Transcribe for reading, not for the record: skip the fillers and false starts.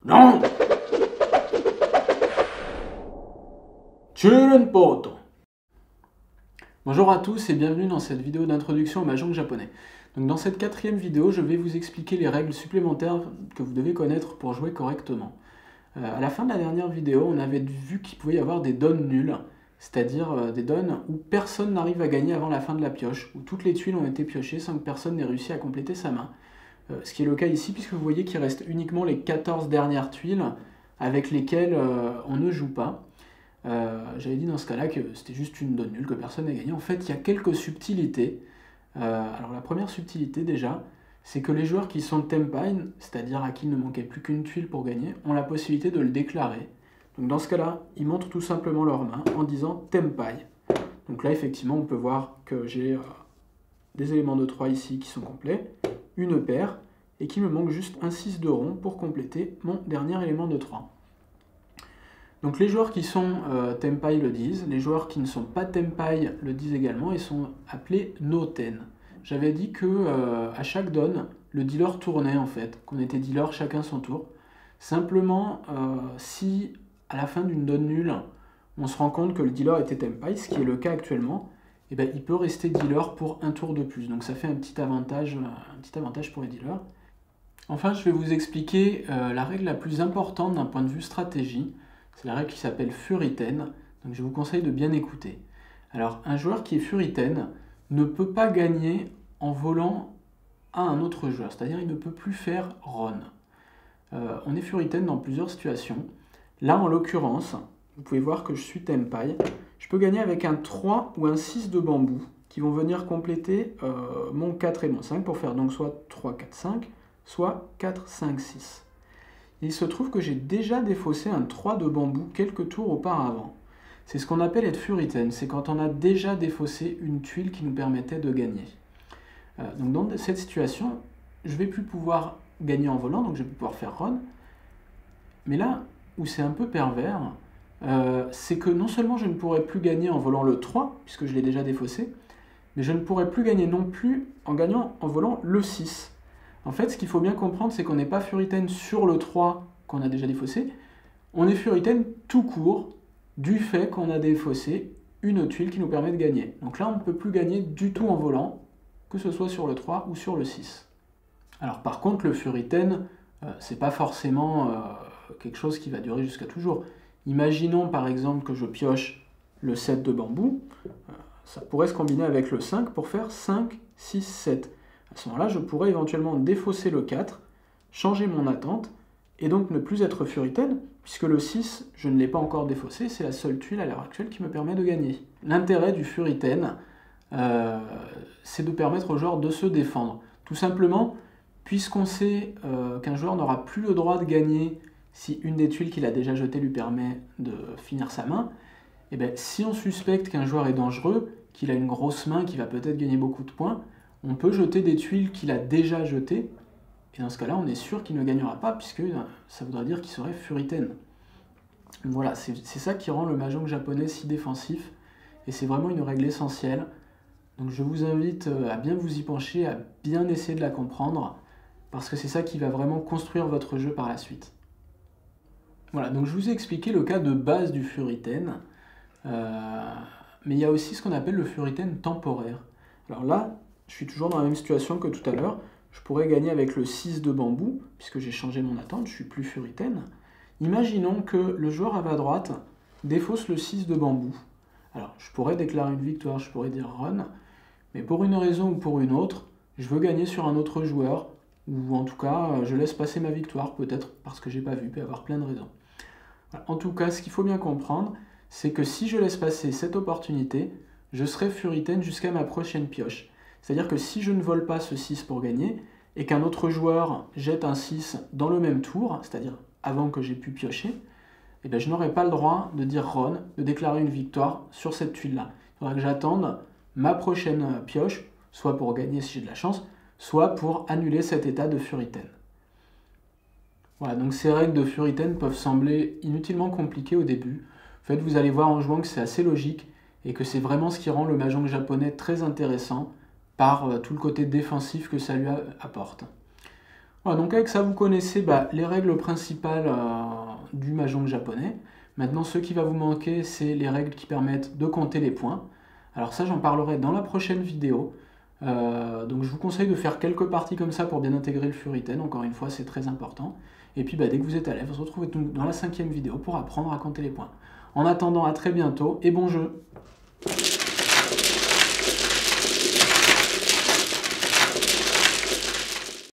Non! Poto. Bonjour à tous et bienvenue dans cette vidéo d'introduction au Mahjong japonais. Donc dans cette quatrième vidéo, je vais vous expliquer les règles supplémentaires que vous devez connaître pour jouer correctement. À la fin de la dernière vidéo, on avait vu qu'il pouvait y avoir des donnes nulles, c'est-à-dire des donnes où personne n'arrive à gagner avant la fin de la pioche, où toutes les tuiles ont été piochées sans que personne n'ait réussi à compléter sa main. Ce qui est le cas ici, puisque vous voyez qu'il reste uniquement les 14 dernières tuiles avec lesquelles on ne joue pas. J'avais dit dans ce cas-là que c'était juste une donne nulle, que personne n'a gagné. En fait, il y a quelques subtilités. Alors la première subtilité déjà, c'est que les joueurs qui sont Tenpai, c'est-à-dire à qui il ne manquait plus qu'une tuile pour gagner, ont la possibilité de le déclarer. Donc dans ce cas-là, ils montrent tout simplement leur main en disant Tenpai. Donc là, effectivement, on peut voir que j'ai des éléments de 3 ici qui sont complets, une paire, et qu'il me manque juste un 6 de rond pour compléter mon dernier élément de 3. Donc les joueurs qui sont Tenpai le disent, les joueurs qui ne sont pas Tenpai le disent également et sont appelés no-ten. J'avais dit que à chaque donne, le dealer tournait en fait, qu'on était dealer chacun son tour. Simplement, si à la fin d'une donne nulle, on se rend compte que le dealer était Tenpai, ce qui est le cas actuellement, et ben, il peut rester dealer pour un tour de plus. Donc ça fait un petit avantage pour les dealers. Enfin, je vais vous expliquer la règle la plus importante d'un point de vue stratégie. C'est la règle qui s'appelle Furiten, donc je vous conseille de bien écouter. Alors, un joueur qui est Furiten ne peut pas gagner en volant à un autre joueur, c'est-à-dire il ne peut plus faire Ron. On est Furiten dans plusieurs situations. Là, en l'occurrence, vous pouvez voir que je suis Tenpai. Je peux gagner avec un 3 ou un 6 de bambou qui vont venir compléter mon 4 et mon 5 pour faire donc soit 3, 4, 5, soit 4, 5, 6. Il se trouve que j'ai déjà défaussé un 3 de bambou quelques tours auparavant. C'est ce qu'on appelle être Furiten, c'est quand on a déjà défaussé une tuile qui nous permettait de gagner. Donc dans cette situation, je ne vais plus pouvoir gagner en volant, donc je vais pouvoir faire Ron. Mais là où c'est un peu pervers, c'est que non seulement je ne pourrai plus gagner en volant le 3, puisque je l'ai déjà défaussé, mais je ne pourrai plus gagner non plus en gagnant en volant le 6. En fait, ce qu'il faut bien comprendre, c'est qu'on n'est pas Furiten sur le 3 qu'on a déjà défaussé, on est Furiten tout court du fait qu'on a défaussé une tuile qui nous permet de gagner. Donc là, on ne peut plus gagner du tout en volant, que ce soit sur le 3 ou sur le 6. Alors par contre, le Furiten, c'est pas forcément quelque chose qui va durer jusqu'à toujours. Imaginons par exemple que je pioche le 7 de bambou, ça pourrait se combiner avec le 5 pour faire 5, 6, 7. À ce moment-là, je pourrais éventuellement défausser le 4, changer mon attente, et donc ne plus être Furiten, puisque le 6, je ne l'ai pas encore défaussé, c'est la seule tuile à l'heure actuelle qui me permet de gagner. L'intérêt du Furiten, c'est de permettre aux joueurs de se défendre. Tout simplement, puisqu'on sait qu'un joueur n'aura plus le droit de gagner si une des tuiles qu'il a déjà jetées lui permet de finir sa main, et bien, si on suspecte qu'un joueur est dangereux, qu'il a une grosse main, qui va peut-être gagner beaucoup de points, on peut jeter des tuiles qu'il a déjà jetées, et dans ce cas-là, on est sûr qu'il ne gagnera pas, puisque ça voudrait dire qu'il serait Furiten. Donc voilà, c'est ça qui rend le Mahjong japonais si défensif, et c'est vraiment une règle essentielle. Donc je vous invite à bien vous y pencher, à bien essayer de la comprendre, parce que c'est ça qui va vraiment construire votre jeu par la suite. Voilà, donc je vous ai expliqué le cas de base du Furiten, mais il y a aussi ce qu'on appelle le Furiten temporaire. Alors là, je suis toujours dans la même situation que tout à l'heure. Je pourrais gagner avec le 6 de bambou, puisque j'ai changé mon attente, je suis plus Furiten. Imaginons que le joueur à ma droite défausse le 6 de bambou. Alors, je pourrais déclarer une victoire, je pourrais dire run, mais pour une raison ou pour une autre, je veux gagner sur un autre joueur, ou en tout cas, je laisse passer ma victoire, peut-être parce que j'ai pas vu, peut y avoir plein de raisons. Voilà. En tout cas, ce qu'il faut bien comprendre, c'est que si je laisse passer cette opportunité, je serai Furiten jusqu'à ma prochaine pioche. C'est-à-dire que si je ne vole pas ce 6 pour gagner, et qu'un autre joueur jette un 6 dans le même tour, c'est-à-dire avant que j'ai pu piocher, eh bien, je n'aurai pas le droit de dire Ron, de déclarer une victoire sur cette tuile-là. Il faudra que j'attende ma prochaine pioche, soit pour gagner si j'ai de la chance, soit pour annuler cet état de Furiten. Voilà, donc ces règles de Furiten peuvent sembler inutilement compliquées au début. En fait, vous allez voir en jouant que c'est assez logique, et que c'est vraiment ce qui rend le Mahjong japonais très intéressant, par tout le côté défensif que ça lui apporte. Voilà, donc avec ça, vous connaissez les règles principales du Mahjong japonais. Maintenant, ce qui va vous manquer, c'est les règles qui permettent de compter les points. Alors ça, j'en parlerai dans la prochaine vidéo. Donc je vous conseille de faire quelques parties comme ça pour bien intégrer le Furiten. Encore une fois, c'est très important. Et puis dès que vous êtes à l'aise, vous se retrouvez dans la 5e vidéo pour apprendre à compter les points. En attendant, à très bientôt et bon jeu!